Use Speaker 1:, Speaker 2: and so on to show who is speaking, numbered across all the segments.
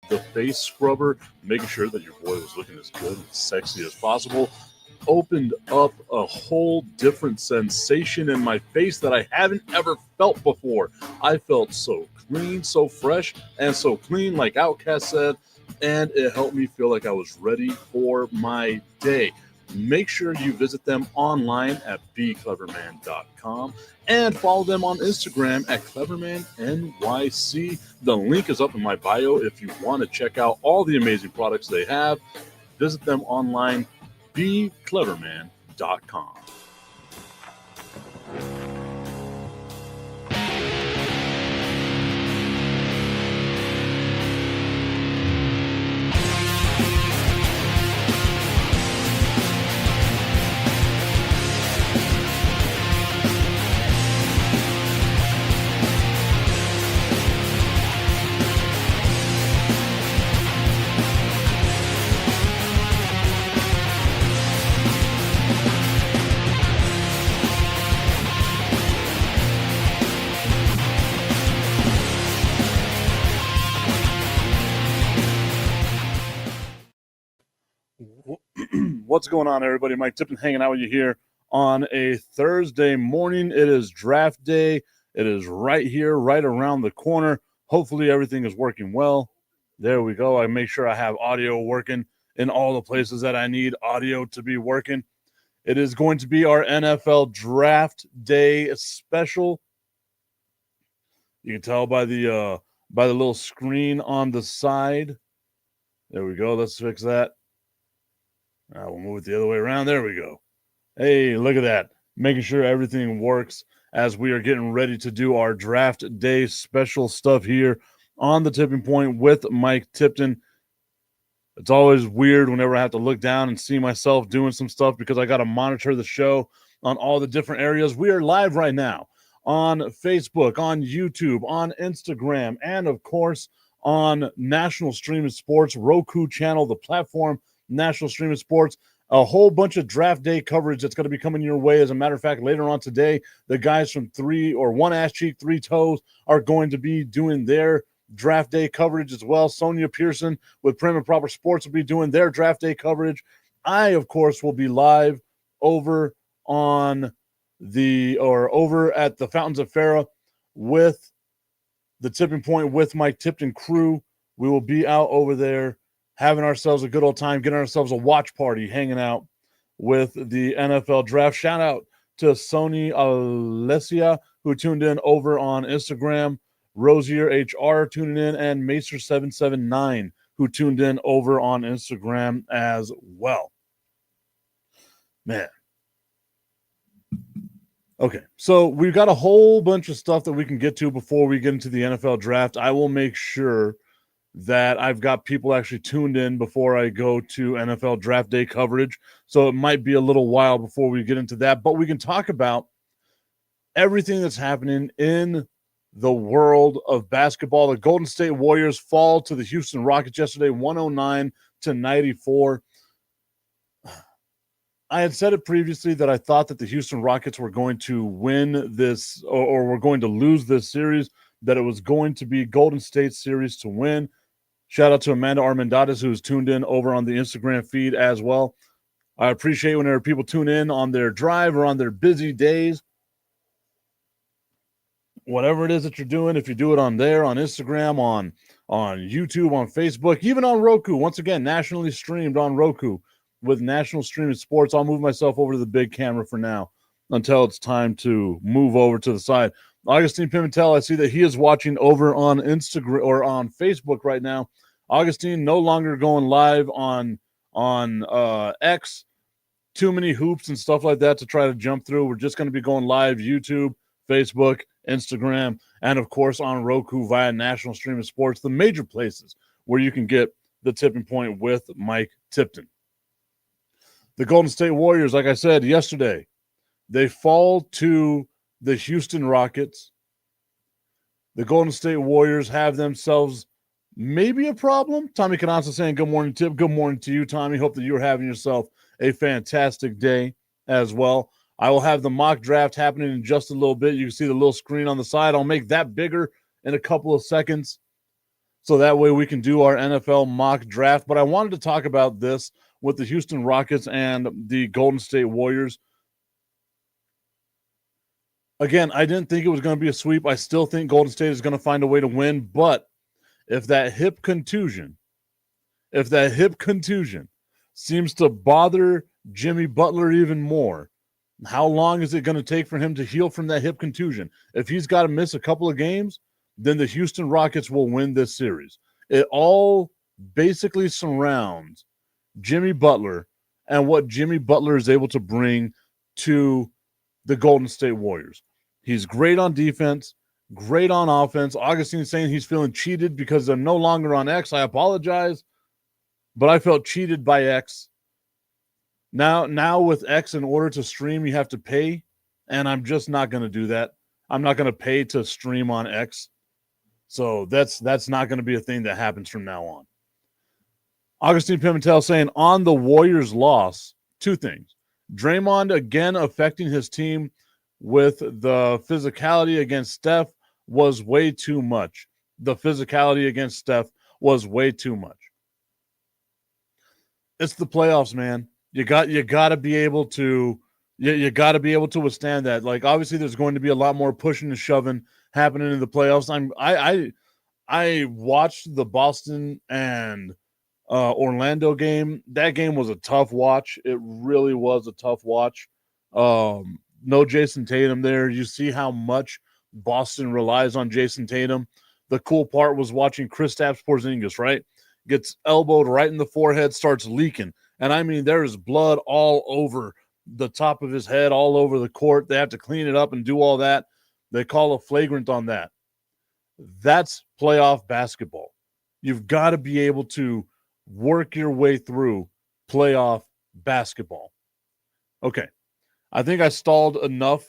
Speaker 1: the face scrubber, making sure that your boy was looking as good and sexy as possible, opened up a whole different sensation in my face that I haven't ever felt before. I felt so clean, so fresh, and so clean, like Outcast said, and it helped me feel like I was ready for my day. Make sure you visit them online at becleverman.com and follow them on Instagram at clevermannyc. The link is up in my bio if you want to check out all the amazing products they have. Visit them online, becleverman.com. What's going on, everybody? Mike Tipton hanging out with you here on a Thursday morning. It is draft day. It is right here, right around the corner. Hopefully everything is working well. There we go. I make sure I have audio working in all the places that I need audio to be working. It is going to be our NFL draft day special. You can tell by the little screen on the side. There we go. Let's fix that. We'll move it the other way around. There we go. Hey, look at that. Making sure everything works as we are getting ready to do our draft day special stuff here on the Tipping Point with Mike Tipton. It's always weird whenever I have to look down and see myself doing some stuff because I got to monitor the show on all the different areas. We are live right now on Facebook, on YouTube, on Instagram, and of course on National Streaming Sports, Roku channel, the platform, National Streaming Sports. A whole bunch of draft day coverage that's going to be coming your way. As a matter of fact, later on today, the guys from One Ass Cheek, Three Toes are going to be doing their draft day coverage as well. Sonia Pearson with Prim and Proper Sports will be doing their draft day coverage. I, of course, will be live over at the Fountains of Farah with the Tipping Point with Mike Tipton crew. We will be out over there having ourselves a good old time, getting ourselves a watch party, hanging out with the NFL draft. Shout out to Sony Alessia, who tuned in over on Instagram, Rosier HR tuning in, and Macer779, who tuned in over on Instagram as well. Man. Okay, so we've got a whole bunch of stuff that we can get to before we get into the NFL draft. I will make sure that I've got people actually tuned in before I go to NFL draft day coverage. So it might be a little while before we get into that, but we can talk about everything that's happening in the world of basketball. The Golden State Warriors fall to the Houston Rockets yesterday, 109-94. I had said it previously that I thought that the Houston Rockets were going to win this or were going to lose this series, that it was going to be Golden State's series to win. Shout out to Amanda Armendariz, who's tuned in over on the Instagram feed as well. I appreciate whenever people tune in on their drive or on their busy days. Whatever it is that you're doing, if you do it on there, on Instagram, on YouTube, on Facebook, even on Roku. Once again, nationally streamed on Roku with National Streaming Sports. I'll move myself over to the big camera for now until it's time to move over to the side. Augustine Pimentel, I see that he is watching over on Instagram or on Facebook right now. Augustine, no longer going live on X. Too many hoops and stuff like that to try to jump through. We're just going to be going live YouTube, Facebook, Instagram, and of course on Roku via National Streaming Sports, the major places where you can get the Tipping Point with Mike Tipton. The Golden State Warriors, like I said yesterday, they fall to the Houston Rockets. The Golden State Warriors have themselves maybe a problem. Tommy Cananza saying good morning, Tip. Good morning to you, Tommy. Hope that you're having yourself a fantastic day as well. I will have the mock draft happening in just a little bit. You can see the little screen on the side. I'll make that bigger in a couple of seconds so that way we can do our NFL mock draft. But I wanted to talk about this with the Houston Rockets and the Golden State Warriors. Again, I didn't think it was going to be a sweep. I still think Golden State is going to find a way to win. But if that hip contusion seems to bother Jimmy Butler even more, how long is it going to take for him to heal from that hip contusion? If he's got to miss a couple of games, then the Houston Rockets will win this series. It all basically surrounds Jimmy Butler and what Jimmy Butler is able to bring to the Golden State Warriors. He's great on defense, great on offense. Augustine's saying he's feeling cheated because they're no longer on X. I apologize, but I felt cheated by X. Now with X, in order to stream, you have to pay, and I'm just not going to do that. I'm not going to pay to stream on X. So that's not going to be a thing that happens from now on. Augustine Pimentel saying on the Warriors' loss, two things. Draymond again affecting his team with the physicality against Steph was way too much. The physicality against Steph was way too much. It's the playoffs, man. You got to be able to you got to be able to withstand that. Like, obviously there's going to be a lot more pushing and shoving happening in the playoffs. I watched the Boston and Orlando game. That game was a tough watch. It really was a tough watch. No Jason Tatum there. You see how much Boston relies on Jason Tatum. The cool part was watching Kristaps Porzingis, right? Gets elbowed right in the forehead, starts leaking. And I mean, there is blood all over the top of his head, all over the court. They have to clean it up and do all that. They call a flagrant on that. That's playoff basketball. You've got to be able to work your way through playoff basketball. Okay. I think I stalled enough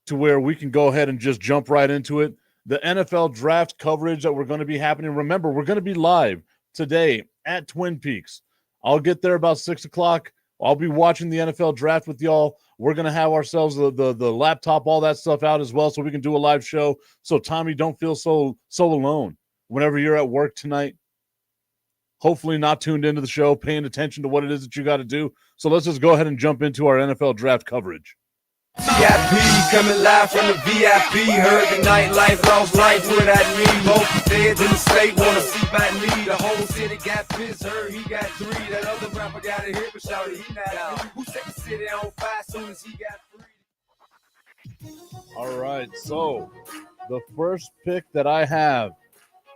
Speaker 1: to where we can go ahead and just jump right into it. The NFL draft coverage that we're going to be happening. Remember, we're going to be live today at Twin Peaks. I'll get there about 6 o'clock. I'll be watching the NFL draft with y'all. We're going to have ourselves the laptop, all that stuff out as well, so we can do a live show. So, Tommy, don't feel so alone whenever you're at work tonight. Hopefully not tuned into the show, paying attention to what it is that you got to do. So let's just go ahead and jump into our NFL draft coverage.
Speaker 2: VIP coming live from the VIP. Heard the nightlife, lost life without me. Most feds in the state wanna see by me. The whole city got pissed, heard he got 3. That other rapper got a hit, but shouted he not out. Who set the city on fire soon as he got 3?
Speaker 1: All right, so the first pick that I have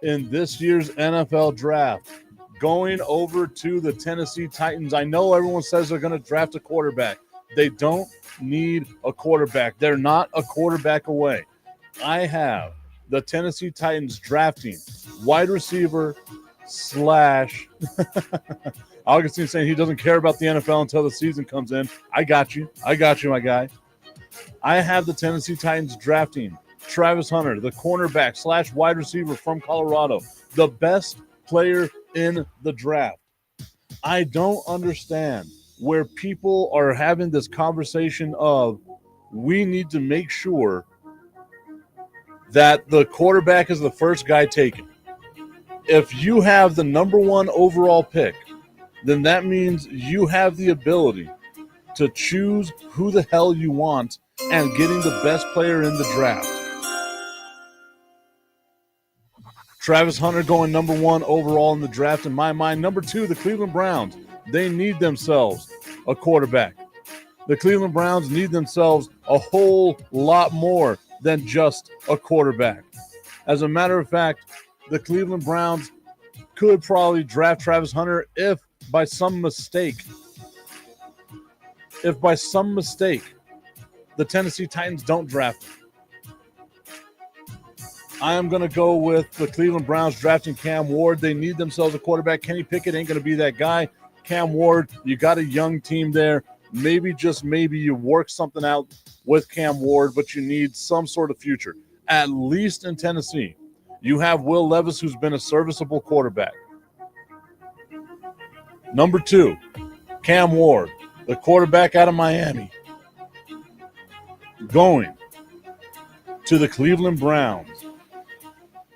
Speaker 1: in this year's NFL draft, going over to the Tennessee Titans. I know everyone says they're going to draft a quarterback. They don't need a quarterback. They're not a quarterback away. I have the Tennessee Titans drafting wide receiver / Augustine saying he doesn't care about the NFL until the season comes in. I got you, my guy. I have the Tennessee Titans drafting Travis Hunter, the cornerback / wide receiver from Colorado, the best player in the draft. I don't understand where people are having this conversation of we need to make sure that the quarterback is the first guy taken. If you have the number 1 overall pick, then that means you have the ability to choose who the hell you want and getting the best player in the draft. Travis Hunter going number 1 overall in the draft in my mind. Number 2, the Cleveland Browns. They need themselves a quarterback. The Cleveland Browns need themselves a whole lot more than just a quarterback. As a matter of fact, the Cleveland Browns could probably draft Travis Hunter if by some mistake the Tennessee Titans don't draft him. I am going to go with the Cleveland Browns drafting Cam Ward. They need themselves a quarterback. Kenny Pickett ain't going to be that guy. Cam Ward, you got a young team there. Maybe, just maybe, you work something out with Cam Ward, but you need some sort of future. At least in Tennessee, you have Will Levis, who's been a serviceable quarterback. Number 2, Cam Ward, the quarterback out of Miami, going to the Cleveland Browns.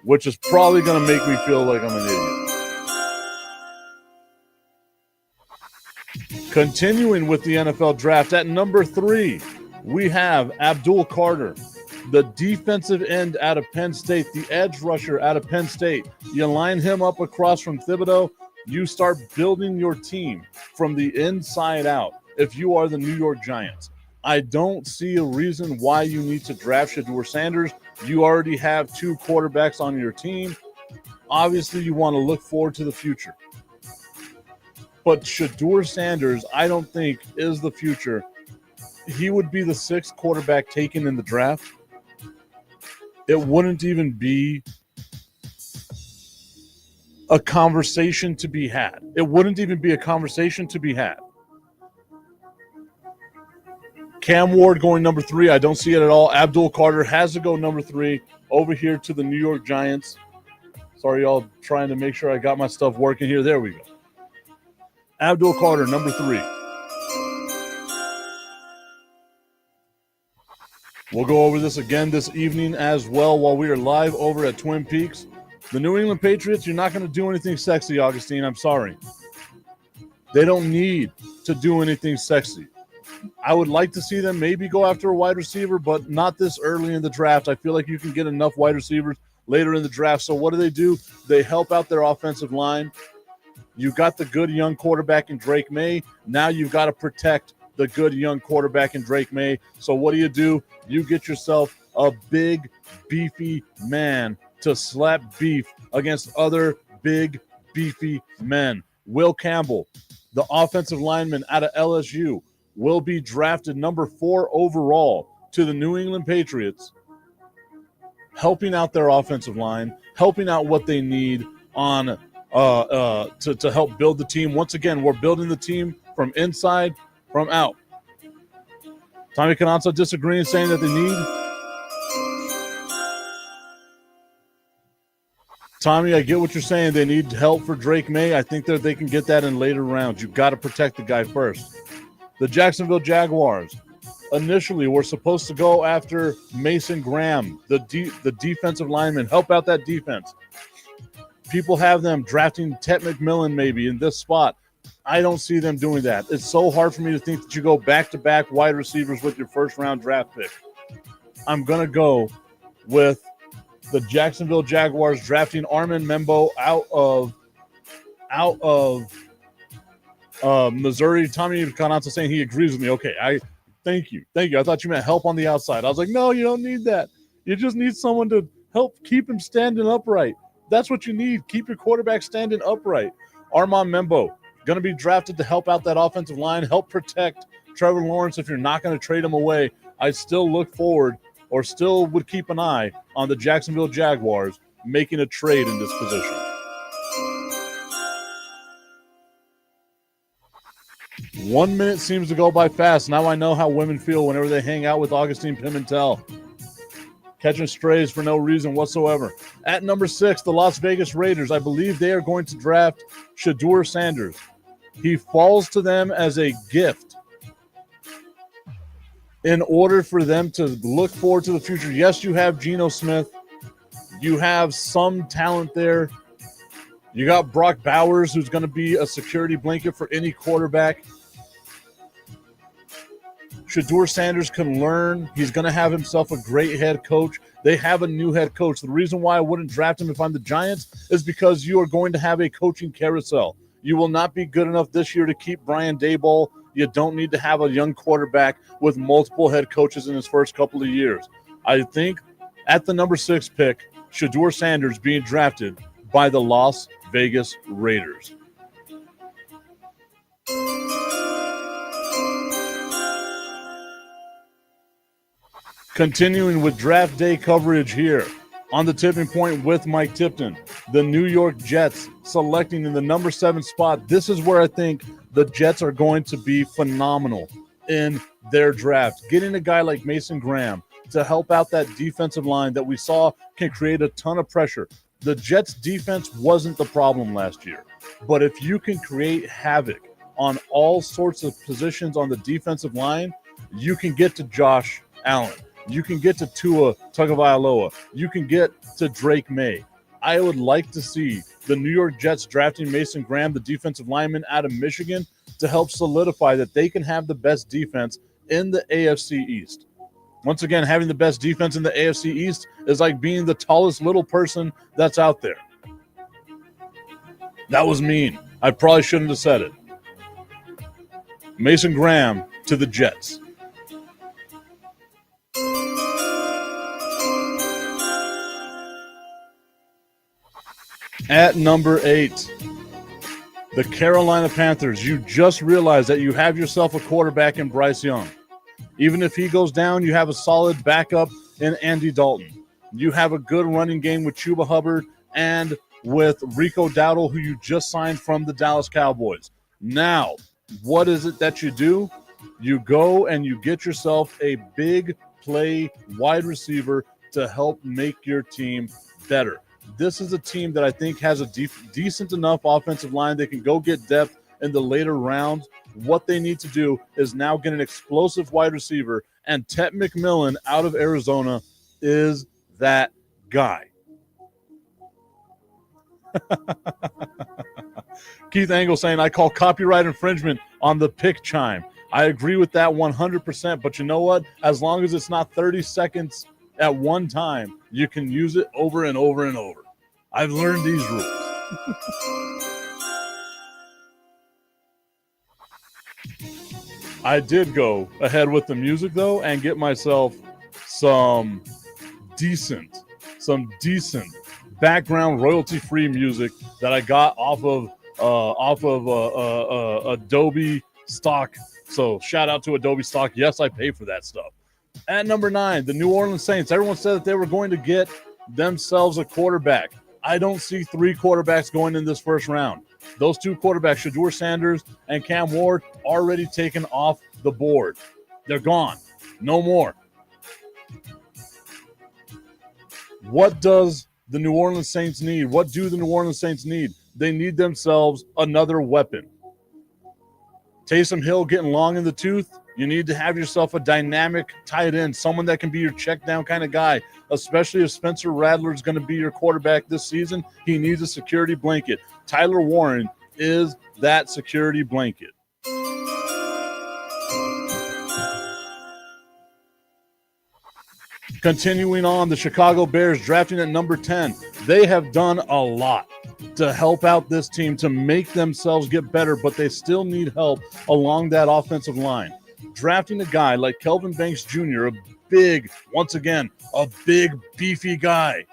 Speaker 1: which is probably going to make me feel like I'm an idiot. Continuing with the NFL draft, at number 3, we have Abdul Carter, the defensive end out of Penn State, the edge rusher out of Penn State. You line him up across from Thibodeau, you start building your team from the inside out if you are the New York Giants. I don't see a reason why you need to draft Shedeur Sanders. You already have 2 quarterbacks on your team. Obviously, you want to look forward to the future. But Shedeur Sanders, I don't think, is the future. He would be the 6th quarterback taken in the draft. It wouldn't even be a conversation to be had. It wouldn't even be a conversation to be had. Cam Ward going number 3. I don't see it at all. Abdul Carter has to go number 3 over here to the New York Giants. Sorry, y'all, trying to make sure I got my stuff working here. There we go. Abdul Carter, number 3. We'll go over this again this evening as well while we are live over at Twin Peaks. The New England Patriots, you're not going to do anything sexy, Augustine. I'm sorry. They don't need to do anything sexy. I would like to see them maybe go after a wide receiver, but not this early in the draft. I feel like you can get enough wide receivers later in the draft. So what do? They help out their offensive line. You got the good young quarterback in Drake May. Now you've got to protect the good young quarterback in Drake May. So what do? You get yourself a big, beefy man to slap beef against other big, beefy men. Will Campbell, the offensive lineman out of LSU, will be drafted number 4 overall to the New England Patriots, helping out their offensive line, helping out what they need on to help build the team. Once again, we're building the team from inside, from out. Tommy Cananza disagreeing, saying that they need. Tommy, I get what you're saying. They need help for Drake May. I think that they can get that in later rounds. You've got to protect the guy first. The Jacksonville Jaguars initially were supposed to go after Mason Graham, the defensive lineman, help out that defense. People have them drafting Ted McMillan maybe in this spot. I don't see them doing that. It's so hard for me to think that you go back-to-back wide receivers with your first-round draft pick. I'm going to go with the Jacksonville Jaguars drafting Armin Membo out of Missouri. Tommy Cananza saying he agrees with me. Okay, thank you. I thought you meant help on the outside. I was like, no, you don't need that. You just need someone to help keep him standing upright. That's what you need. Keep your quarterback standing upright. Armand Membo, going to be drafted to help out that offensive line, help protect Trevor Lawrence if you're not going to trade him away. I still look forward or still would keep an eye on the Jacksonville Jaguars making a trade in this position. One minute seems to go by fast. Now I know how women feel whenever they hang out with Augustine Pimentel. Catching strays for no reason whatsoever. At number 6, the Las Vegas Raiders. I believe they are going to draft Shedeur Sanders. He falls to them as a gift in order for them to look forward to the future. Yes, you have Geno Smith. You have some talent there. You got Brock Bowers, who's going to be a security blanket for any quarterback. Shedeur Sanders can learn. He's going to have himself a great head coach. They have a new head coach. The reason why I wouldn't draft him if I'm the Giants is because you are going to have a coaching carousel. You will not be good enough this year to keep Brian Daboll. You don't need to have a young quarterback with multiple head coaches in his first couple of years. I think at the number 6 pick, Shedeur Sanders being drafted by the Las Vegas Raiders. Continuing with draft day coverage here on the Tipping Point with Mike Tipton, the New York Jets selecting in the number 7 spot. This is where I think the Jets are going to be phenomenal in their draft. Getting a guy like Mason Graham to help out that defensive line that we saw can create a ton of pressure. The Jets defense wasn't the problem last year, but if you can create havoc on all sorts of positions on the defensive line, you can get to Josh Allen. You can get to Tua Tagovailoa. You can get to Drake May. I would like to see the New York Jets drafting Mason Graham, the defensive lineman out of Michigan, to help solidify that they can have the best defense in the AFC East. Once again, having the best defense in the AFC East is like being the tallest little person that's out there. That was mean. I probably shouldn't have said it. Mason Graham to the Jets. At number 8, the Carolina Panthers. You just realized that you have yourself a quarterback in Bryce Young. Even if he goes down, you have a solid backup in Andy Dalton. You have a good running game with Chuba Hubbard and with Rico Dowdle, who you just signed from the Dallas Cowboys. Now, what is it that you do? You go and you get yourself a big play wide receiver to help make your team better. This is a team that I think has a decent enough offensive line. They can go get depth in the later rounds. What they need to do is now get an explosive wide receiver, and Tet McMillan out of Arizona is that guy. Keith Angle saying, I call copyright infringement on the pick chime. I agree with that 100%, but you know what? As long as it's not 30 seconds at one time, you can use it over and over and over. I've learned these rules. I did go ahead with the music, though, and get myself some decent background royalty-free music that I got off of Adobe Stock. So shout out to Adobe Stock. Yes, I pay for that stuff. At number 9, the New Orleans Saints. Everyone said that they were going to get themselves a quarterback. I don't see 3 quarterbacks going in this first round. Those 2 quarterbacks, Shedeur Sanders and Cam Ward, already taken off the board. They're gone. No more. What does the New Orleans Saints need? What do the New Orleans Saints need? They need themselves another weapon. Taysom Hill getting long in the tooth. You need to have yourself a dynamic tight end, someone that can be your check down kind of guy, especially if Spencer Rattler is going to be your quarterback this season. He needs a security blanket. Tyler Warren is that security blanket. Continuing on, the Chicago Bears drafting at number 10. They have done a lot to help out this team to make themselves get better, but they still need help along that offensive line. Drafting a guy like Kelvin Banks Jr., a big beefy guy,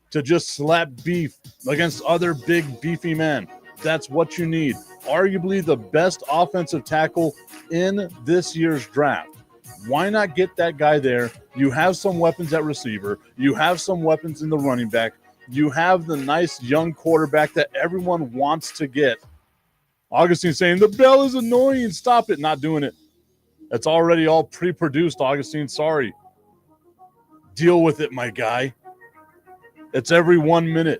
Speaker 1: to just slap beef against other big beefy men. That's what you need. Arguably the best offensive tackle in this year's draft. Why not get that guy there? You have some weapons at receiver. You have some weapons in the running back. You have the nice young quarterback that everyone wants to get. Augustine saying, the bell is annoying. Stop it. Not doing it. It's already all pre-produced, Augustine. Sorry. Deal with it, my guy. It's every 1 minute.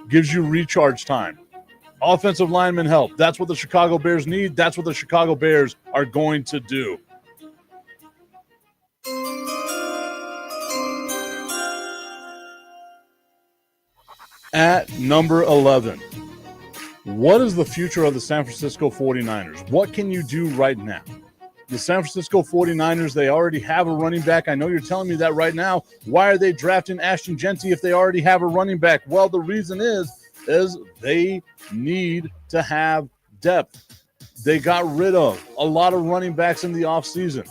Speaker 1: Gives you recharge time. Offensive lineman help. That's what the Chicago Bears need. That's what the Chicago Bears are going to do. At number 11, what is the future of the San Francisco 49ers? What can you do right now? The San Francisco 49ers, they already have a running back. I know you're telling me that right now. Why are they drafting Ashton Jeanty if they already have a running back? Well, the reason is they need to have depth. They got rid of a lot of running backs in the offseason.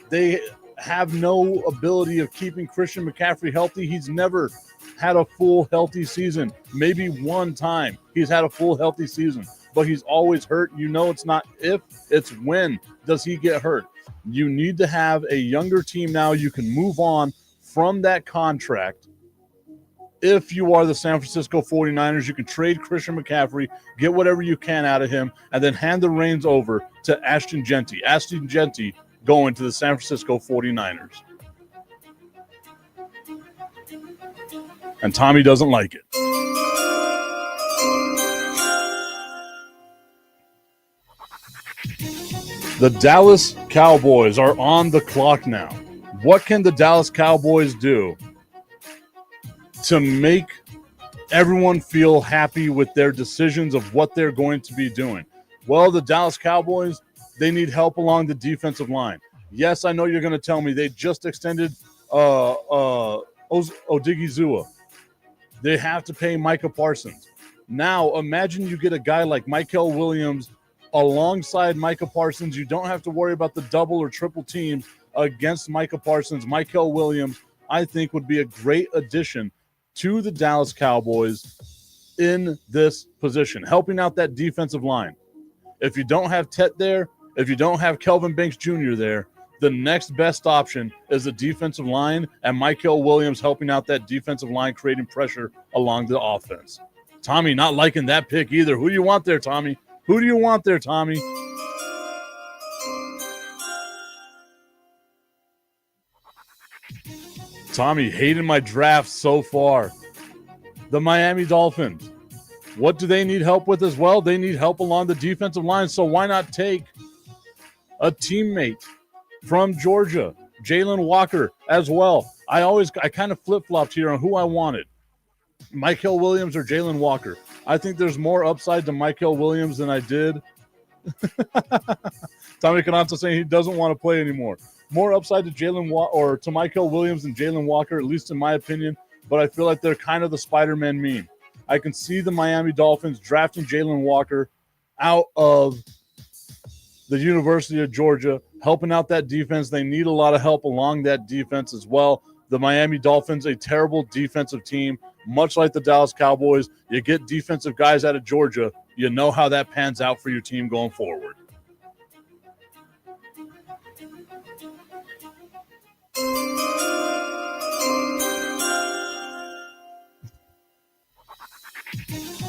Speaker 1: They have no ability of keeping Christian McCaffrey healthy. He's never had a full healthy season. Maybe one time he's had a full healthy season, but he's always hurt. You know, it's not if, it's when does he get hurt. You need to have a younger team now. You can move on from that contract. If you are the San Francisco 49ers, you can trade Christian McCaffrey, get whatever you can out of him, and then hand the reins over to Ashton Jeanty. Ashton Jeanty going to the San Francisco 49ers. And Tommy doesn't like it. The Dallas Cowboys are on the clock now. What can the Dallas Cowboys do to make everyone feel happy with their decisions of what they're going to be doing. Well, the Dallas Cowboys, they need help along the defensive line. Yes, I know you're going to tell me they just extended Odigizua. They have to pay Micah Parsons. Now, imagine you get a guy like Mykel Williams alongside Micah Parsons. You don't have to worry about the double or triple teams against Micah Parsons. Mykel Williams, I think, would be a great addition to the Dallas Cowboys in this position, helping out that defensive line. If you don't have Tet there, if you don't have Kelvin Banks Jr. there, the next best option is the defensive line and Mykel Williams helping out that defensive line, creating pressure along the offense. Tommy not liking that pick either. Who do you want there, Tommy? Who do you want there, Tommy? Tommy hating my draft so far. The Miami Dolphins. What do they need help with as well? They need help along the defensive line, so why not take a teammate from Georgia, Jalen Walker, as well? I kind of flip-flopped here on who I wanted, Mykel Williams or Jalen Walker. I think there's more upside to Mykel Williams than I did. Tommy Cananza saying he doesn't want to play anymore. More upside to to Mykel Williams than Jalen Walker, at least in my opinion, but I feel like they're kind of the Spider-Man meme. I can see the Miami Dolphins drafting Jalen Walker out of the University of Georgia, helping out that defense. They need a lot of help along that defense as well. The Miami Dolphins, a terrible defensive team, much like the Dallas Cowboys. You get defensive guys out of Georgia, you know how that pans out for your team going forward.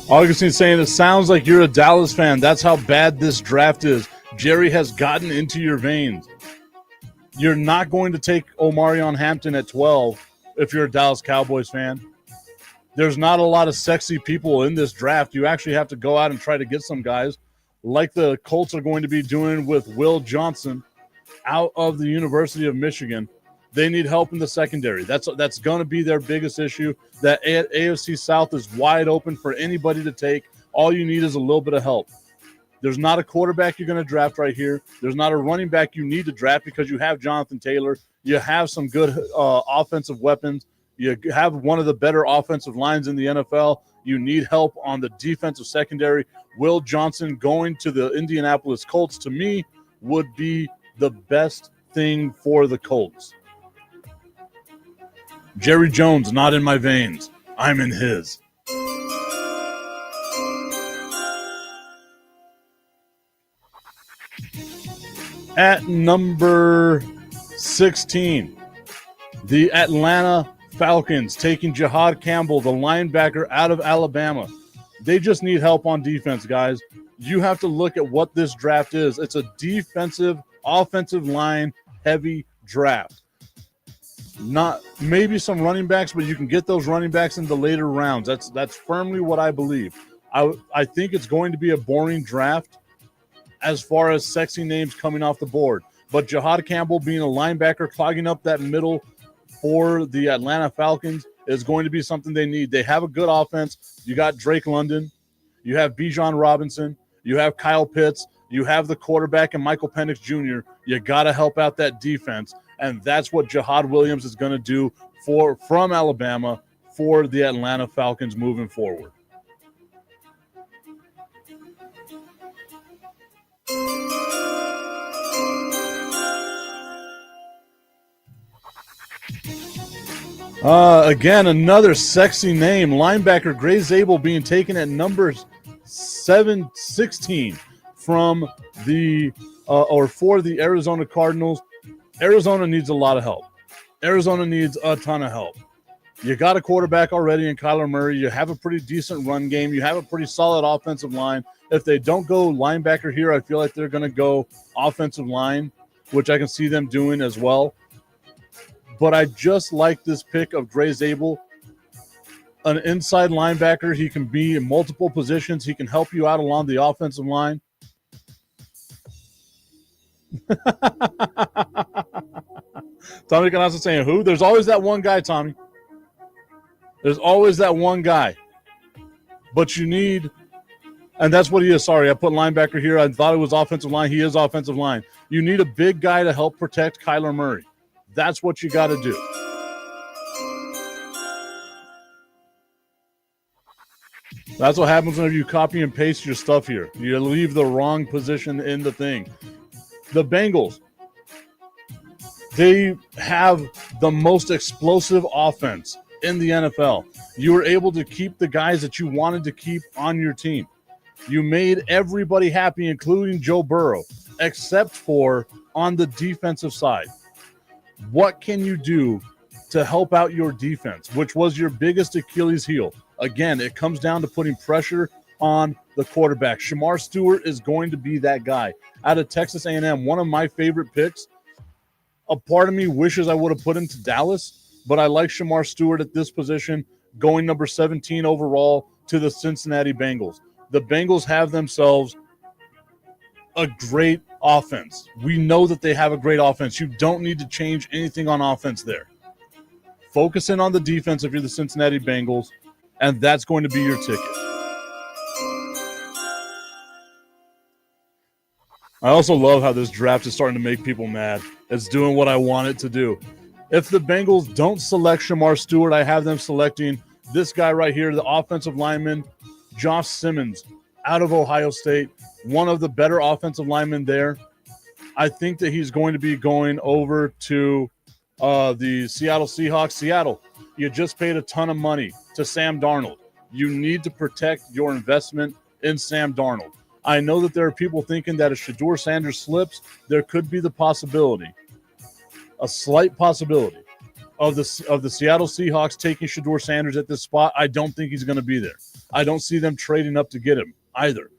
Speaker 1: Augustine saying, it sounds like you're a Dallas fan. That's how bad this draft is. Jerry has gotten into your veins. You're not going to take Omarion Hampton at 12 if you're a Dallas Cowboys fan. There's not a lot of sexy people in this draft. You actually have to go out and try to get some guys like the Colts are going to be doing with Will Johnson out of the University of Michigan. They need help in the secondary. That's going to be their biggest issue. That AFC South is wide open for anybody to take. All you need is a little bit of help. There's not a quarterback you're going to draft right here. There's not a running back you need to draft because you have Jonathan Taylor. You have some good offensive weapons. You have one of the better offensive lines in the NFL. You need help on the defensive secondary. Will Johnson going to the Indianapolis Colts, to me, would be the best thing for the Colts. Jerry Jones, not in my veins. I'm in his. At number 16, the Atlanta Falcons taking Jihad Campbell, the linebacker out of Alabama. They just need help on defense, guys. You have to look at what this draft is. It's a defensive, offensive line heavy draft. Not maybe some running backs, but you can get those running backs in the later rounds. That's firmly what I believe. I think it's going to be a boring draft as far as sexy names coming off the board. But Jihad Campbell being a linebacker, clogging up that middle for the Atlanta Falcons is going to be something they need. They have a good offense. You got Drake London. You have Bijan Robinson. You have Kyle Pitts. You have the quarterback and Michael Penix Jr. You got to help out that defense. And that's what Jihad Williams is going to do from Alabama for the Atlanta Falcons moving forward. Again, another sexy name. Linebacker Gray Zabel being taken at number 716 from for the Arizona Cardinals. Arizona needs a lot of help. Arizona needs a ton of help. You got a quarterback already in Kyler Murray. You have a pretty decent run game. You have a pretty solid offensive line. If they don't go linebacker here, I feel like they're going to go offensive line, which I can see them doing as well. But I just like this pick of Gray Zabel. An inside linebacker. He can be in multiple positions. He can help you out along the offensive line. Tommy Canassa saying who? There's always that one guy, Tommy. There's always that one guy. But you need, and that's what he is. Sorry, I put linebacker here. I thought it was offensive line. He is offensive line. You need a big guy to help protect Kyler Murray. That's what you got to do. That's what happens whenever you copy and paste your stuff here. You leave the wrong position in the thing. The Bengals, they have the most explosive offense in the NFL. You were able to keep the guys that you wanted to keep on your team. You made everybody happy, including Joe Burrow, except for on the defensive side. What can you do to help out your defense, which was your biggest Achilles heel? Again, it comes down to putting pressure on the quarterback. Shamar Stewart is going to be that guy. Out of Texas A&M, one of my favorite picks. A part of me wishes I would have put him to Dallas, but I like Shamar Stewart at this position, going number 17 overall to the Cincinnati Bengals. The Bengals have themselves a great offense. We know that they have a great offense. You don't need to change anything on offense there. Focus in on the defense if you're the Cincinnati Bengals, and that's going to be your ticket. I also love how this draft is starting to make people mad. It's doing what I want it to do. If the Bengals don't select Shamar Stewart, I have them selecting this guy right here, the offensive lineman, Josh Simmons, out of Ohio State, one of the better offensive linemen there. I think that he's going to be going over to the Seattle Seahawks. Seattle, you just paid a ton of money to Sam Darnold. You need to protect your investment in Sam Darnold. I know that there are people thinking that if Shedeur Sanders slips, there could be the possibility, a slight possibility, of the Seattle Seahawks taking Shedeur Sanders at this spot. I don't think he's going to be there. I don't see them trading up to get him either.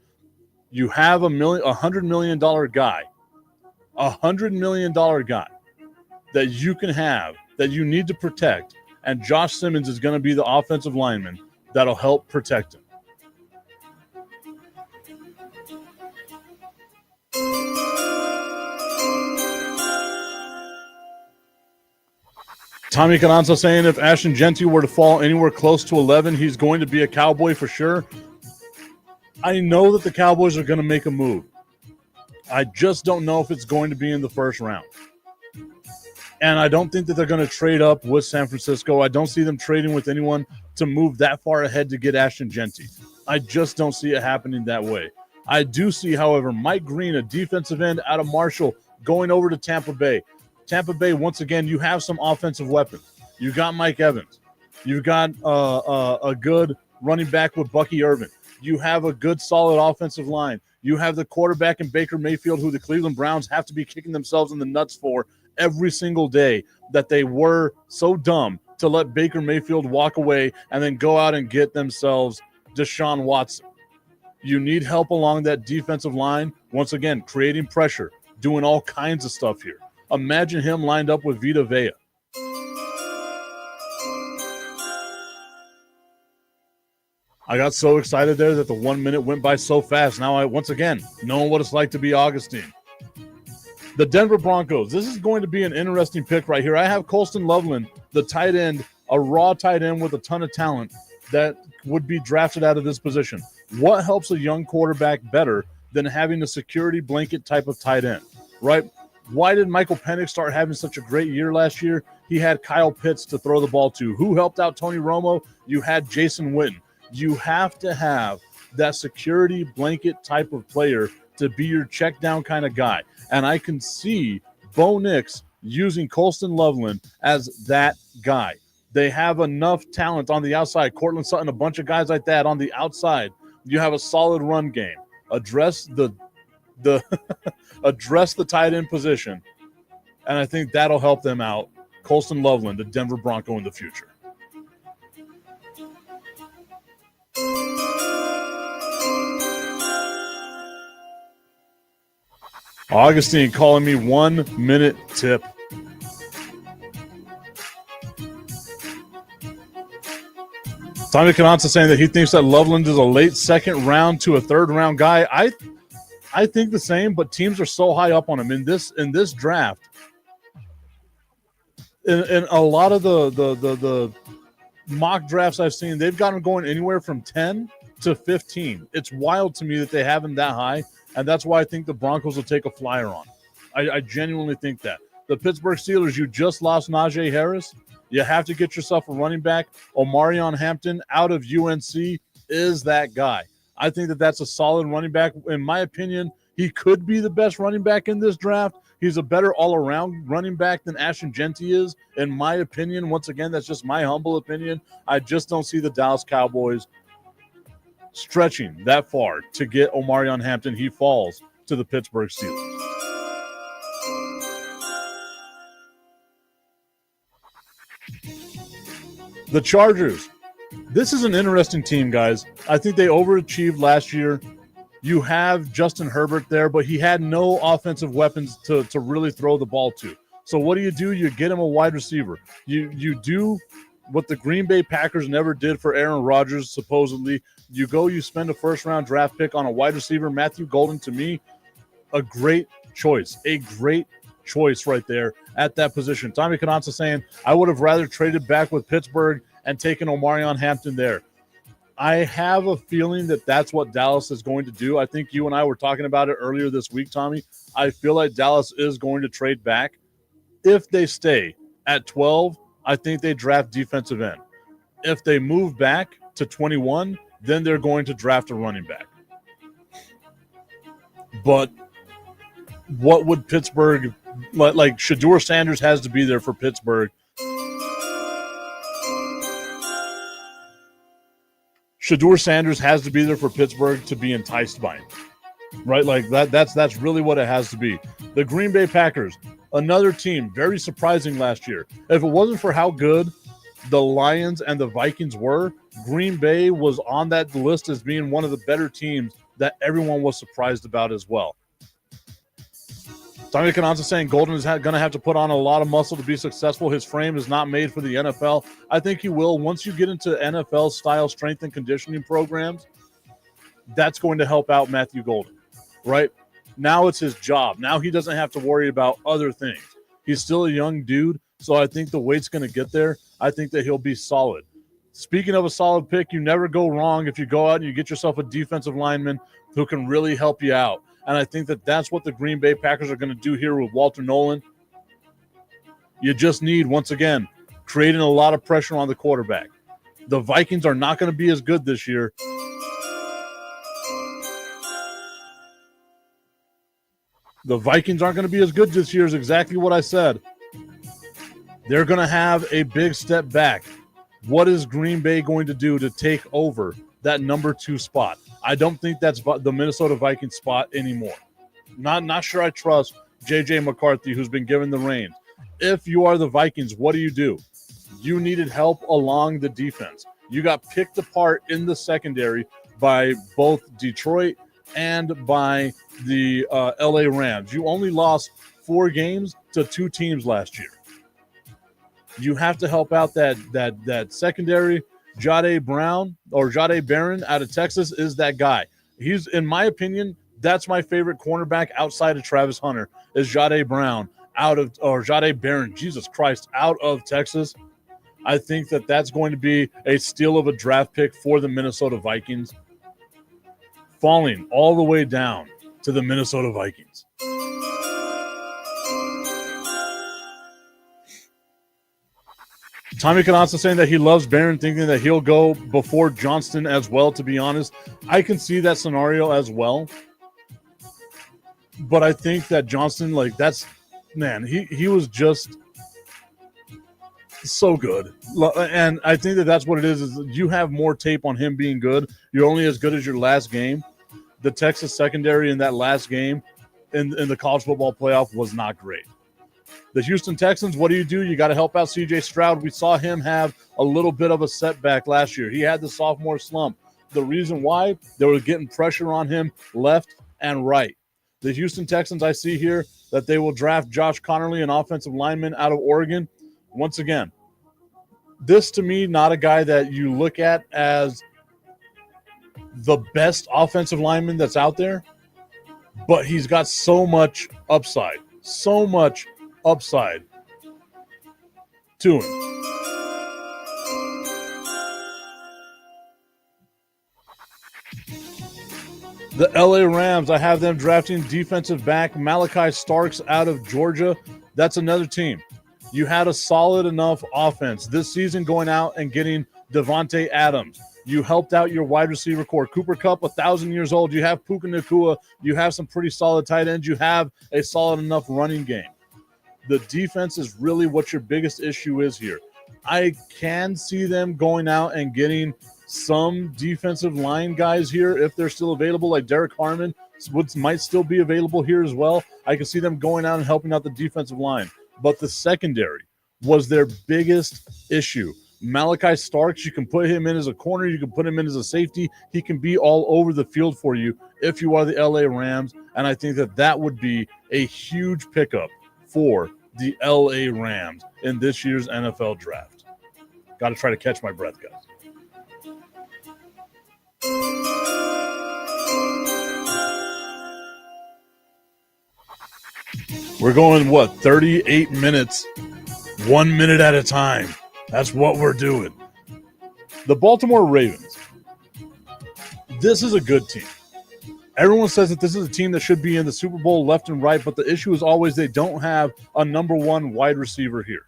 Speaker 1: You have $100 million guy, $100 million guy that you can have, that you need to protect, and Josh Simmons is going to be the offensive lineman that'll help protect him. Tommy Cananza saying if Ashton Genty were to fall anywhere close to 11, he's going to be a Cowboy for sure. I know that the Cowboys are going to make a move. I just don't know if it's going to be in the first round. And I don't think that they're going to trade up with San Francisco. I don't see them trading with anyone to move that far ahead to get Ashton Genty. I just don't see it happening that way. I do see, however, Mike Green, a defensive end out of Marshall, going over to Tampa Bay. Tampa Bay, once again, you have some offensive weapons. You got Mike Evans. You've got a good running back with Bucky Irvin. You have a good, solid offensive line. You have the quarterback in Baker Mayfield, who the Cleveland Browns have to be kicking themselves in the nuts for every single day, that they were so dumb to let Baker Mayfield walk away and then go out and get themselves Deshaun Watson. You need help along that defensive line. Once again, creating pressure, doing all kinds of stuff here. Imagine him lined up with Vita Vea. I got so excited there that the 1 minute went by so fast. Now I, once again, knowing what it's like to be Augustine. The Denver Broncos. This is going to be an interesting pick right here. I have Colston Loveland, the tight end, a raw tight end with a ton of talent that would be drafted out of this position. What helps a young quarterback better than having a security blanket type of tight end, right? Why did Michael Penix start having such a great year last year? He had Kyle Pitts to throw the ball to. Who helped out Tony Romo? You had Jason Witten. You have to have that security blanket type of player to be your check down kind of guy. And I can see Bo Nix using Colston Loveland as that guy. They have enough talent on the outside. Cortland Sutton, a bunch of guys like that on the outside. You have a solid run game. Address the address the tight end position, and I think that'll help them out. Colston Loveland, the Denver Bronco in the future. Augustine calling me 1 minute tip. Tommy Cananza saying that he thinks that Loveland is a late second round to a third round guy. I think the same, but teams are so high up on him in this draft. In a lot of the mock drafts I've seen, they've got him going anywhere from 10 to 15. It's wild to me that they have him that high, and that's why I think the Broncos will take a flyer on. I genuinely think that. The Pittsburgh Steelers, you just lost Najee Harris. You have to get yourself a running back. Omarion Hampton out of UNC is that guy. I think that that's a solid running back. In my opinion, he could be the best running back in this draft. He's a better all-around running back than Ashton Genty is, in my opinion. Once again, that's just my humble opinion. I just don't see the Dallas Cowboys stretching that far to get Omarion Hampton. He falls to the Pittsburgh Steelers. The Chargers. This is an interesting team, guys. I think they overachieved last year. You have Justin Herbert there, but he had no offensive weapons to really throw the ball to. So what do? You get him a wide receiver. You do what the Green Bay Packers never did for Aaron Rodgers, supposedly. You spend a first-round draft pick on a wide receiver. Matthew Golden, to me, a great choice. A great choice right there at that position. Tommy Cananza saying, I would have rather traded back with Pittsburgh and taken Omarion Hampton there. I have a feeling that that's what Dallas is going to do. I think you and I were talking about it earlier this week, Tommy. I feel like Dallas is going to trade back. If they stay at 12, I think they draft defensive end. If they move back to 21, then they're going to draft a running back. But what would Pittsburgh like? Shedeur Sanders has to be there for Pittsburgh. Shedeur Sanders has to be there for Pittsburgh to be enticed by him, right? Like that's really what it has to be. The Green Bay Packers, another team, very surprising last year. If it wasn't for how good the Lions and the Vikings were, Green Bay was on that list as being one of the better teams that everyone was surprised about as well. Tommy Cananza saying Golden is going to have to put on a lot of muscle to be successful. His frame is not made for the NFL. I think he will. Once you get into NFL-style strength and conditioning programs, that's going to help out Matthew Golden, right? Now it's his job. Now he doesn't have to worry about other things. He's still a young dude, so I think the weight's going to get there. I think that he'll be solid. Speaking of a solid pick, you never go wrong if you go out and you get yourself a defensive lineman who can really help you out. And I think that that's what the Green Bay Packers are going to do here with Walter Nolan. You just need, once again, creating a lot of pressure on the quarterback. The Vikings are not going to be as good this year. The Vikings aren't going to be as good this year is exactly what I said. They're going to have a big step back. What is Green Bay going to do to take over that number 2 spot? I don't think that's the Minnesota Vikings spot anymore. Not sure I trust J.J. McCarthy, who's been given the reins. If you are the Vikings, what do? You needed help along the defense. You got picked apart in the secondary by both Detroit and by the L.A. Rams. You only lost 4 games to 2 teams last year. You have to help out that secondary. Jahdae Barron out of Texas is that guy. He's, in my opinion, that's my favorite cornerback outside of Travis Hunter is Jahdae Barron, Jesus Christ, out of Texas. I think that that's going to be a steal of a draft pick for the Minnesota Vikings, falling all the way down to the Minnesota Vikings. Tommy Cananza saying that he loves Barron, thinking that he'll go before Johnston as well, to be honest. I can see that scenario as well. But I think that Johnston, he was just so good. And I think that that's what it is you have more tape on him being good. You're only as good as your last game. The Texas secondary in that last game in the college football playoff was not great. The Houston Texans, what do? You got to help out C.J. Stroud. We saw him have a little bit of a setback last year. He had the sophomore slump. The reason why, they were getting pressure on him left and right. The Houston Texans, I see here that they will draft Josh Connerly, an offensive lineman out of Oregon. Once again, this to me, not a guy that you look at as the best offensive lineman that's out there, but he's got so much upside to him. The LA Rams, I have them drafting defensive back Malachi Starks out of Georgia. That's another team. You had a solid enough offense this season going out and getting Devontae Adams. You helped out your wide receiver core. Cooper Kupp, 1,000 years old. You have Puka Nacua. You have some pretty solid tight ends. You have a solid enough running game. The defense is really what your biggest issue is here. I can see them going out and getting some defensive line guys here if they're still available, like Derek Harmon might still be available here as well. I can see them going out and helping out the defensive line. But the secondary was their biggest issue. Malachi Starks, you can put him in as a corner. You can put him in as a safety. He can be all over the field for you if you are the LA Rams. And I think that would be a huge pickup for the LA Rams in this year's NFL draft. Got to try to catch my breath, guys. We're going, 38 minutes, 1 minute at a time. That's what we're doing. The Baltimore Ravens. This is a good team. Everyone says that this is a team that should be in the Super Bowl left and right, but the issue is always they don't have a number one wide receiver here.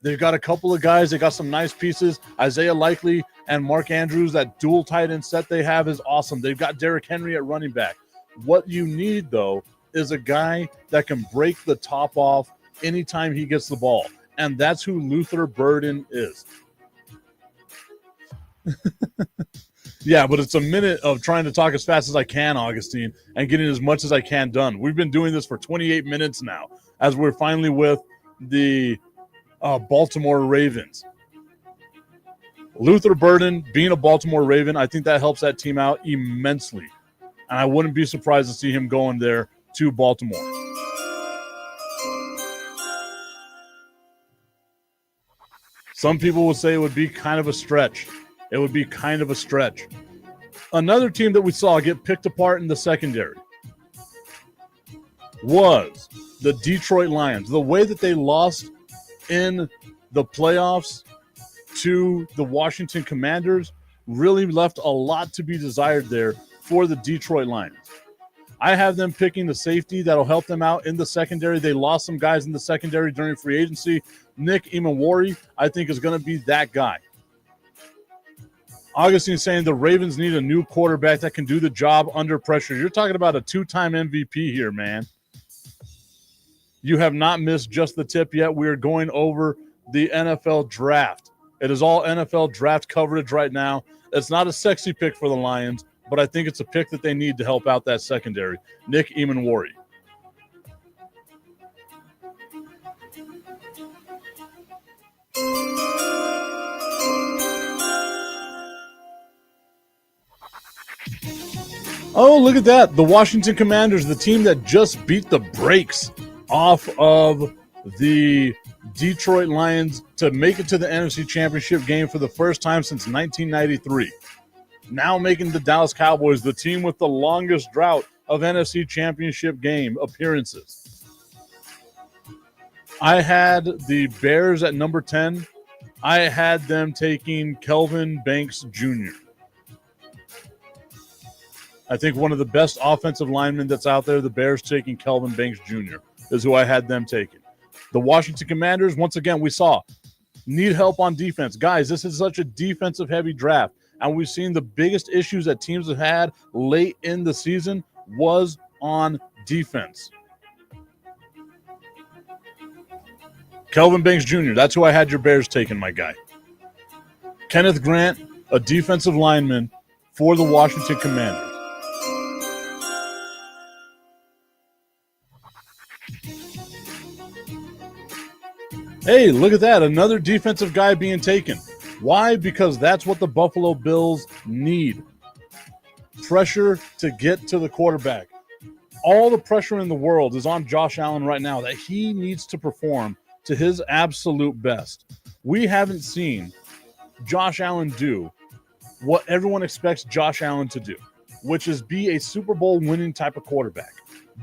Speaker 1: They've got a couple of guys. They got some nice pieces. Isaiah Likely and Mark Andrews, that dual tight end set they have is awesome. They've got Derrick Henry at running back. What you need, though, is a guy that can break the top off anytime he gets the ball. And that's who Luther Burden is. Yeah, but it's a minute of trying to talk as fast as I can, Augustine, and getting as much as I can done. We've been doing this for 28 minutes now, as we're finally with the Baltimore Ravens. Luther Burden being a Baltimore Raven, I think that helps that team out immensely. And I wouldn't be surprised to see him going there to Baltimore. Some people would say it would be kind of a stretch. It would be kind of a stretch. Another team that we saw get picked apart in the secondary was the Detroit Lions. The way that they lost in the playoffs to the Washington Commanders really left a lot to be desired there for the Detroit Lions. I have them picking the safety that'll help them out in the secondary. They lost some guys in the secondary during free agency. Nick Imawari, I think, is going to be that guy. Augustine saying the Ravens need a new quarterback that can do the job under pressure. You're talking about a two-time MVP here, man. You have not missed just the tip yet. We are going over the NFL draft. It is all NFL draft coverage right now. It's not a sexy pick for the Lions, but I think it's a pick that they need to help out that secondary. Nick Imawari. Oh, look at that. The Washington Commanders, the team that just beat the brakes off of the Detroit Lions to make it to the NFC Championship game for the first time since 1993. Now making the Dallas Cowboys the team with the longest drought of NFC Championship game appearances. I had the Bears at number 10. I had them taking Kelvin Banks Jr. I think one of the best offensive linemen that's out there, the Bears taking Kelvin Banks Jr. is who I had them taking. The Washington Commanders, once again, we saw, need help on defense. Guys, this is such a defensive-heavy draft, and we've seen the biggest issues that teams have had late in the season was on defense. Kelvin Banks Jr., that's who I had your Bears taking, my guy. Kenneth Grant, a defensive lineman for the Washington Commanders. Hey, look at that. Another defensive guy being taken. Why? Because that's what the Buffalo Bills need. Pressure to get to the quarterback. All the pressure in the world is on Josh Allen right now that he needs to perform to his absolute best. We haven't seen Josh Allen do what everyone expects Josh Allen to do, which is be a Super Bowl winning type of quarterback.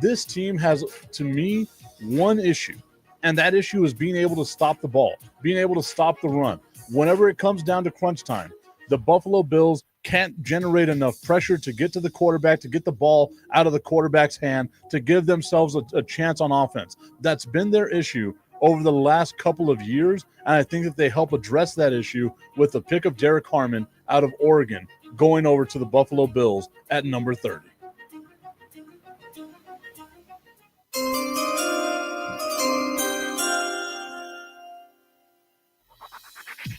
Speaker 1: This team has, to me, one issue. And that issue is being able to stop the ball, being able to stop the run. Whenever it comes down to crunch time, the Buffalo Bills can't generate enough pressure to get to the quarterback, to get the ball out of the quarterback's hand, to give themselves a chance on offense. That's been their issue over the last couple of years, and I think that they help address that issue with the pick of Derek Harmon out of Oregon going over to the Buffalo Bills at number 30.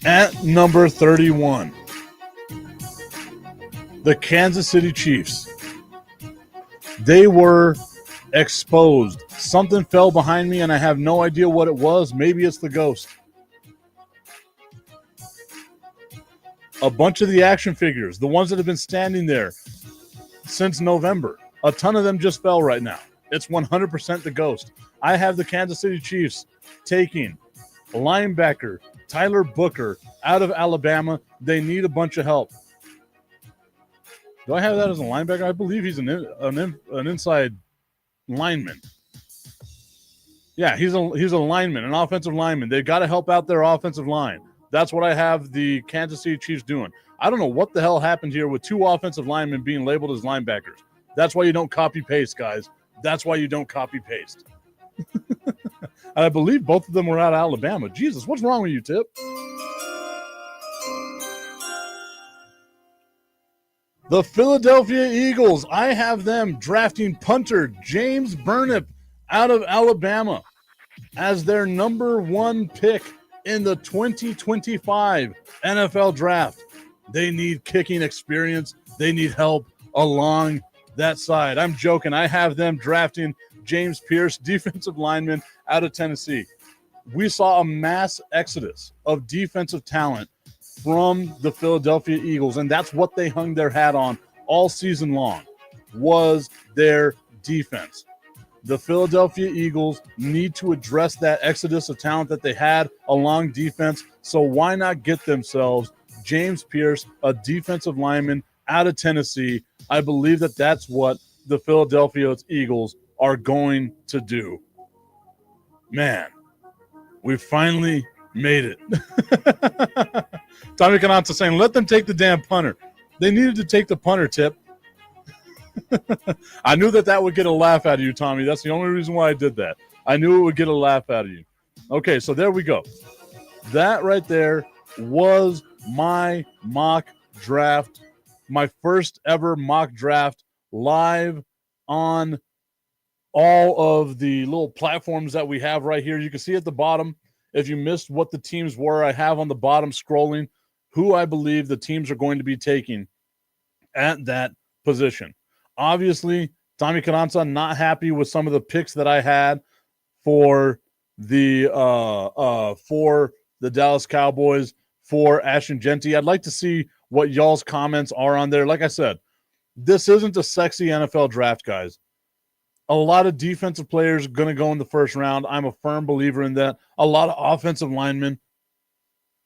Speaker 1: At number 31, the Kansas City Chiefs. They were exposed. Something fell behind me, and I have no idea what it was. Maybe it's the ghost. A bunch of the action figures, the ones that have been standing there since November, a ton of them just fell right now. It's 100% the ghost. I have the Kansas City Chiefs taking linebacker Tyler Booker out of Alabama. They need a bunch of help. Do I have that as a linebacker? I believe he's an inside lineman. Yeah, he's a lineman, an offensive lineman. They've got to help out their offensive line. That's what I have the Kansas City Chiefs doing. I don't know what the hell happened here with two offensive linemen being labeled as linebackers. That's why you don't copy-paste, guys. That's why you don't copy-paste. I believe both of them were out of Alabama. Jesus, what's wrong with you, Tip? The Philadelphia Eagles, I have them drafting punter James Burnip out of Alabama as their number one pick in the 2025 NFL Draft. They need kicking experience. They need help along that side. I'm joking. I have them drafting James Pierce, defensive lineman out of Tennessee. We saw a mass exodus of defensive talent from the Philadelphia Eagles, and that's what they hung their hat on all season long, was their defense. The Philadelphia Eagles need to address that exodus of talent that they had along defense, so why not get themselves James Pierce, a defensive lineman out of Tennessee? I believe that that's what the Philadelphia Eagles are going to do. Man, we finally made it. Tommy Cananza saying, let them take the damn punter. They needed to take the punter, Tip. I knew that would get a laugh out of you, Tommy. That's the only reason why I did that. I knew it would get a laugh out of you. Okay, so there we go. That right there was my mock draft, my first ever mock draft live on all of the little platforms that we have right here. You can see at the bottom, if you missed what the teams were, I have on the bottom scrolling who I believe the teams are going to be taking at that position. Obviously, Tommy Cananza not happy with some of the picks that I had for the Dallas Cowboys, for Ashton Genty. I'd like to see what y'all's comments are on there. Like I said, this isn't a sexy NFL draft, guys. A lot of defensive players are going to go in the first round. I'm a firm believer in that. A lot of offensive linemen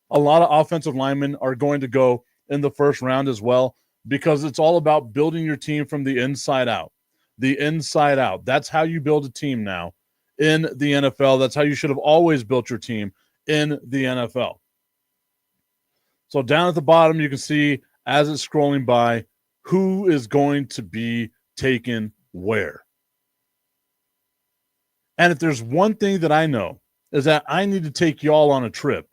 Speaker 1: are going to go in the first round as well, because it's all about building your team from the inside out. The inside out. That's how you build a team now in the NFL. That's how you should have always built your team in the NFL. So down at the bottom, you can see as it's scrolling by who is going to be taken where. And if there's one thing that I know is that I need to take y'all on a trip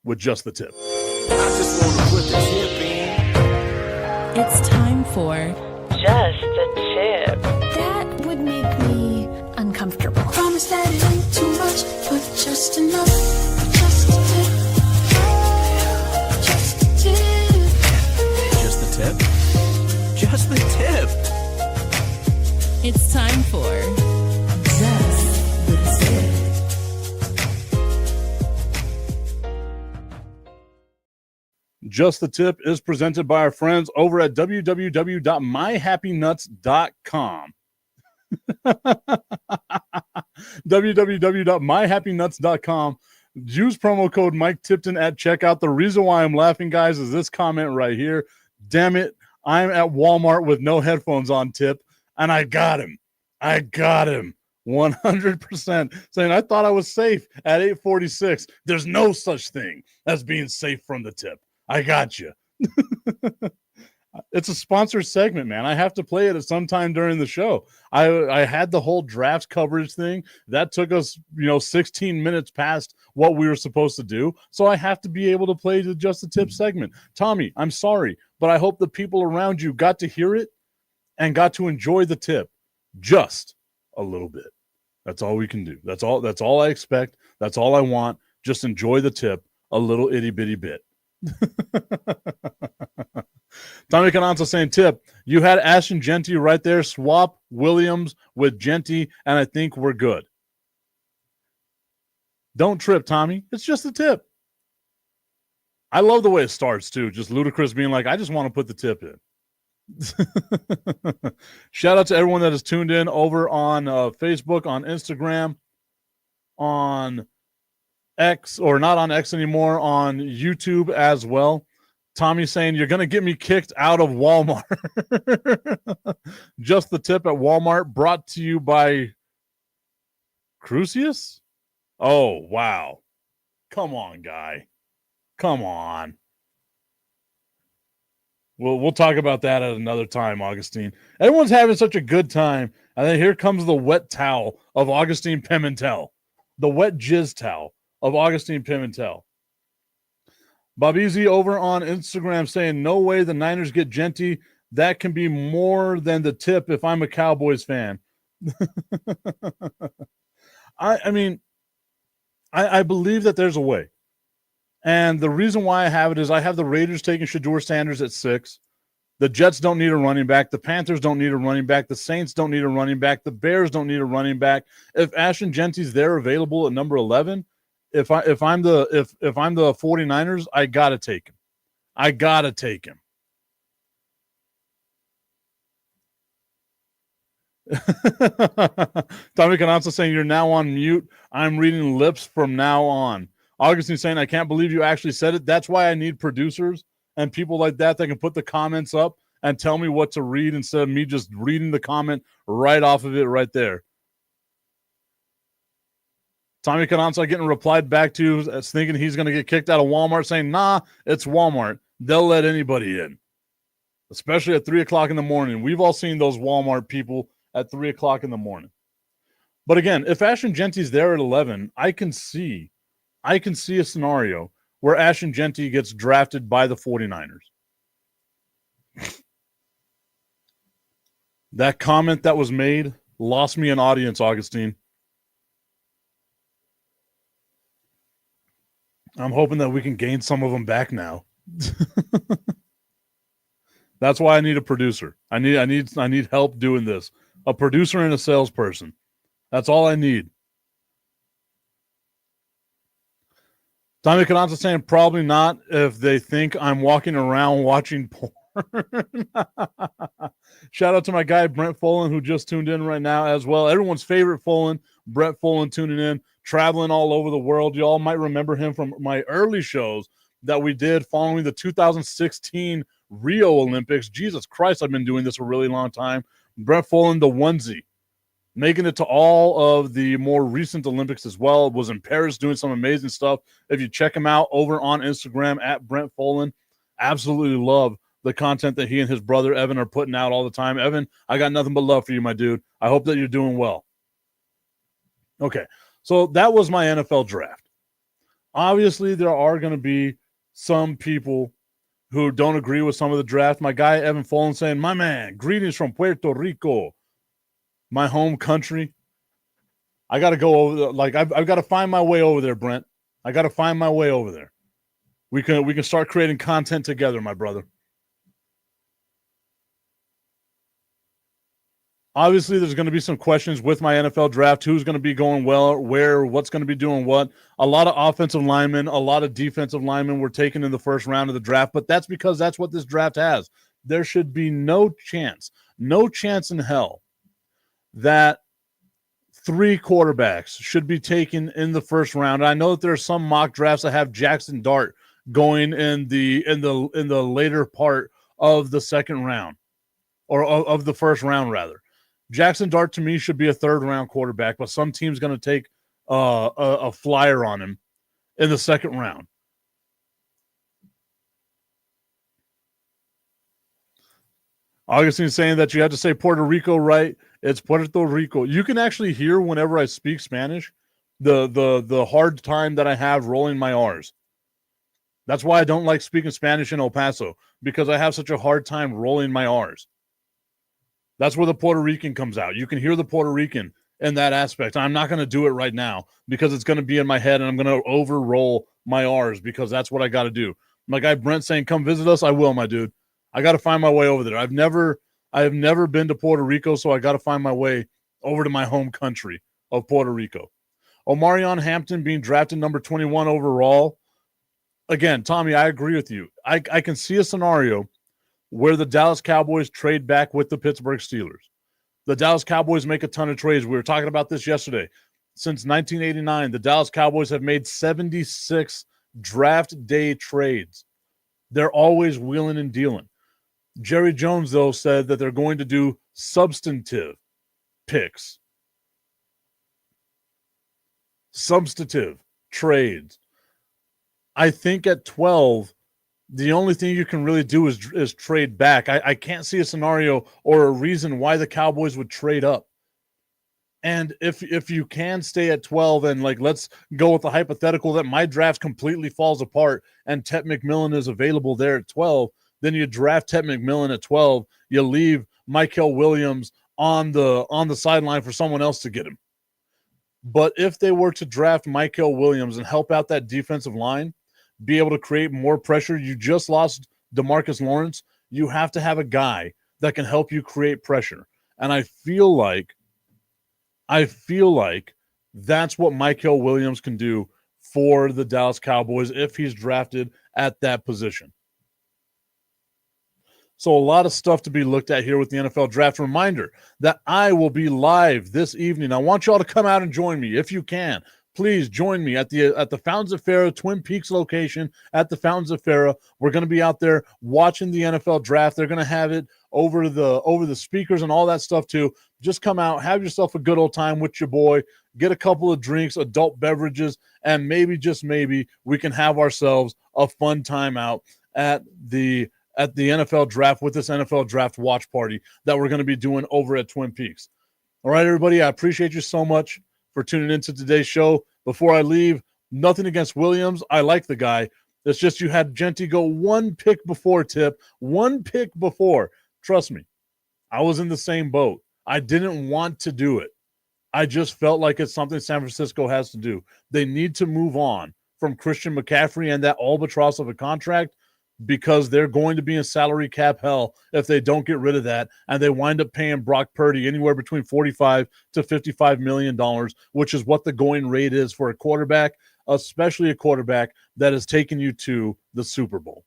Speaker 1: with Just the Tip.
Speaker 2: I just wanna put the tip in.
Speaker 3: It's time for
Speaker 4: Just a Tip.
Speaker 3: That would make me uncomfortable.
Speaker 5: Promise that it ain't too much, but just enough. Just a tip. Just a tip.
Speaker 6: Just the tip? Just the tip.
Speaker 3: It's time for Just the Tip.
Speaker 1: Just the Tip is presented by our friends over at www.myhappynuts.com. www.myhappynuts.com. Use promo code Mike Tipton at checkout. The reason why I'm laughing, guys, is this comment right here. Damn it, I'm at Walmart with no headphones on, Tip, and I got him. 100% saying I thought I was safe at 846. There's no such thing as being safe from the tip. I got you. It's a sponsored segment, man. I have to play it at some time during the show. I had the whole draft coverage thing. That took us, 16 minutes past what we were supposed to do. So I have to be able to play the Just the Tip segment. Tommy, I'm sorry, but I hope the people around you got to hear it and got to enjoy the tip just a little bit. That's all we can do. That's all I expect. That's all I want. Just enjoy the tip a little itty bitty bit. Tommy Cananza saying, Tip, you had Ashton Genty right there. Swap Williams with Genty, and I think we're good. Don't trip, Tommy. It's just a tip. I love the way it starts, too. Just Ludacris being like, I just want to put the tip in. Shout out to everyone that has tuned in over on Facebook, on Instagram, on X, or not on X anymore, on YouTube as well. Tommy saying, you're going to get me kicked out of Walmart. Just the tip at Walmart, brought to you by Crucius? Oh, wow. Come on, guy. Come on. We'll talk about that at another time, Augustine. Everyone's having such a good time. And then here comes the wet towel of Augustine Pimentel. The wet jizz towel of Augustine Pimentel. Bobby over on Instagram saying, no way the Niners get Genty. That can be more than the tip if I'm a Cowboys fan. I mean, I believe that there's a way. And the reason why I have it is I have the Raiders taking Shedeur Sanders at 6. The Jets don't need a running back. The Panthers don't need a running back. The Saints don't need a running back. The Bears don't need a running back. If Ashton Genty's there available at number 11, if I'm the 49ers, I gotta take him. I gotta take him. Tommy Cananza saying you're now on mute. I'm reading lips from now on. Augustine saying I can't believe you actually said it. That's why I need producers and people like that can put the comments up and tell me what to read instead of me just reading the comment right off of it right there. Tommy Cananza getting replied back to as thinking he's going to get kicked out of Walmart, saying, nah, it's Walmart. They'll let anybody in, especially at 3 o'clock in the morning. We've all seen those Walmart people at 3 o'clock in the morning. But again, if Ashton Genty's there at 11, I can see a scenario where Ashton Genty gets drafted by the 49ers. That comment that was made lost me an audience, Augustine. I'm hoping that we can gain some of them back now. That's why I need a producer. I need help doing this. A producer and a salesperson. That's all I need. Tommy Cananza saying probably not if they think I'm walking around watching porn. Shout out to my guy Brent Folan who just tuned in right now as well. Everyone's favorite Folan, Brent Folan, tuning in, traveling all over the world. You all might remember him from my early shows that we did following the 2016 Rio Olympics. Jesus Christ, I've been doing this a really long time. Brent Folan, the onesie, making it to all of the more recent Olympics as well. Was in Paris doing some amazing stuff. If you check him out over on Instagram at Brent Folan, absolutely love the content that he and his brother Evan are putting out all the time. Evan, I got nothing but love for you, my dude. I hope that you're doing well. Okay, so that was my NFL draft. Obviously, there are going to be some people who don't agree with some of the draft. My guy Evan Folan saying, my man, greetings from Puerto Rico, my home country. I got to go over there. Like I've got to find my way over there, Brent. I got to find my way over there. We can start creating content together, my brother. Obviously, there's going to be some questions with my NFL draft. Who's going to be going well, where, what's going to be doing what. A lot of offensive linemen, a lot of defensive linemen were taken in the first round of the draft, but that's because that's what this draft has. There should be no chance in hell that 3 quarterbacks should be taken in the first round. I know that there are some mock drafts that have Jackson Dart going in the later part of the second round, or of the first round rather. Jackson Dart to me should be a 3rd round quarterback, but some team's going to take a flyer on him in the 2nd round. Augustine's saying that you have to say Puerto Rico right. It's Puerto Rico. You can actually hear whenever I speak Spanish the hard time that I have rolling my R's. That's why I don't like speaking Spanish in El Paso, because I have such a hard time rolling my R's. That's where the Puerto Rican comes out. You can hear the Puerto Rican in that aspect. I'm not going to do it right now because it's going to be in my head and I'm going to over-roll my R's because that's what I got to do. My guy Brent saying, come visit us. I will, my dude. I got to find my way over there. I have never been to Puerto Rico, so I got to find my way over to my home country of Puerto Rico. Omarion Hampton being drafted number 21 overall. Again, Tommy, I agree with you. I can see a scenario where the Dallas Cowboys trade back with the Pittsburgh Steelers. The Dallas Cowboys make a ton of trades. We were talking about this yesterday. Since 1989, the Dallas Cowboys have made 76 draft day trades. They're always wheeling and dealing. Jerry Jones, though, said that they're going to do substantive picks. Substantive trades. I think at 12, the only thing you can really do is trade back. I can't see a scenario or a reason why the Cowboys would trade up. And if you can stay at 12 and let's go with the hypothetical that my draft completely falls apart and Tet McMillan is available there at 12, then you draft Tet McMillan at 12. You leave Mykel Williams on the sideline for someone else to get him. But if they were to draft Mykel Williams and help out that defensive line, be able to create more pressure, you just lost DeMarcus Lawrence. You have to have a guy that can help you create pressure. And I feel like that's what Mykel Williams can do for the Dallas Cowboys if he's drafted at that position. So a lot of stuff to be looked at here with the NFL Draft. Reminder that I will be live this evening. I want y'all to come out and join me if you can. Please join me at the Fountains of Pharaoh Twin Peaks location at the Fountains of Pharaoh. We're going to be out there watching the NFL Draft. They're going to have it over the speakers and all that stuff too. Just come out, have yourself a good old time with your boy, get a couple of drinks, adult beverages, and maybe, just maybe, we can have ourselves a fun time out at the NFL Draft with this NFL Draft watch party that we're going to be doing over at Twin Peaks. All right, everybody, I appreciate you so much for tuning into today's show. Before I leave, nothing against Williams. I like the guy. It's just you had Genty go one pick before, Tip. One pick before. Trust me, I was in the same boat. I didn't want to do it. I just felt like it's something San Francisco has to do. They need to move on from Christian McCaffrey and that albatross of a contract, because they're going to be in salary cap hell if they don't get rid of that, and they wind up paying Brock Purdy anywhere between $45 to $55 million, which is what the going rate is for a quarterback, especially a quarterback that has taken you to the Super Bowl.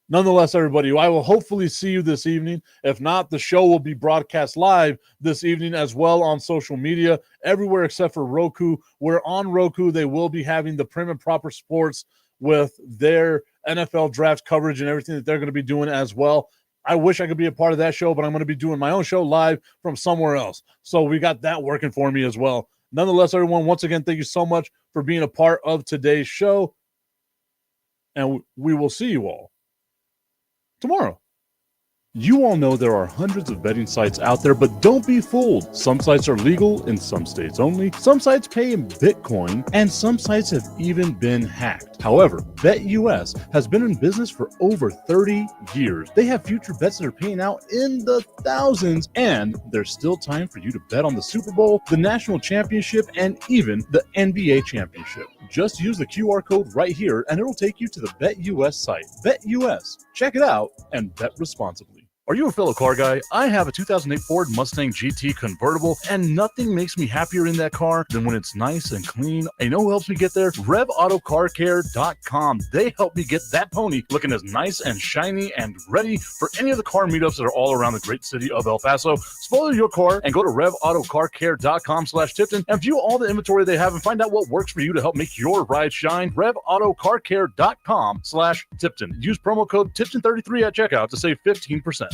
Speaker 1: Nonetheless, everybody, I will hopefully see you this evening. If not, the show will be broadcast live this evening as well on social media, everywhere except for Roku. Where on Roku, they will be having the Prim and Proper Sports with their NFL Draft coverage and everything that they're going to be doing as well. I wish I could be a part of that show, but I'm going to be doing my own show live from somewhere else. So we got that working for me as well. Nonetheless, everyone, once again, thank you so much for being a part of today's show. And we will see you all tomorrow. You all know there are hundreds of betting sites out there, but don't be fooled. Some sites are legal in some states only. Some sites pay in Bitcoin, and some sites have even been hacked. However, BetUS has been in business for over 30 years. They have future bets that are paying out in the thousands, and there's still time for you to bet on the Super Bowl, the National Championship, and even the NBA Championship. Just use the QR code right here, and it'll take you to the BetUS site. BetUS. Check it out and bet responsibly. Are you a fellow car guy? I have a 2008 Ford Mustang GT convertible, and nothing makes me happier in that car than when it's nice and clean. And you know who helps me get there? RevAutoCarCare.com. They help me get that pony looking as nice and shiny and ready for any of the car meetups that are all around the great city of El Paso. Spoil your car and go to RevAutoCarCare.com/Tipton and view all the inventory they have and find out what works for you to help make your ride shine. RevAutoCarCare.com/Tipton. Use promo code Tipton33 at checkout to save 15%.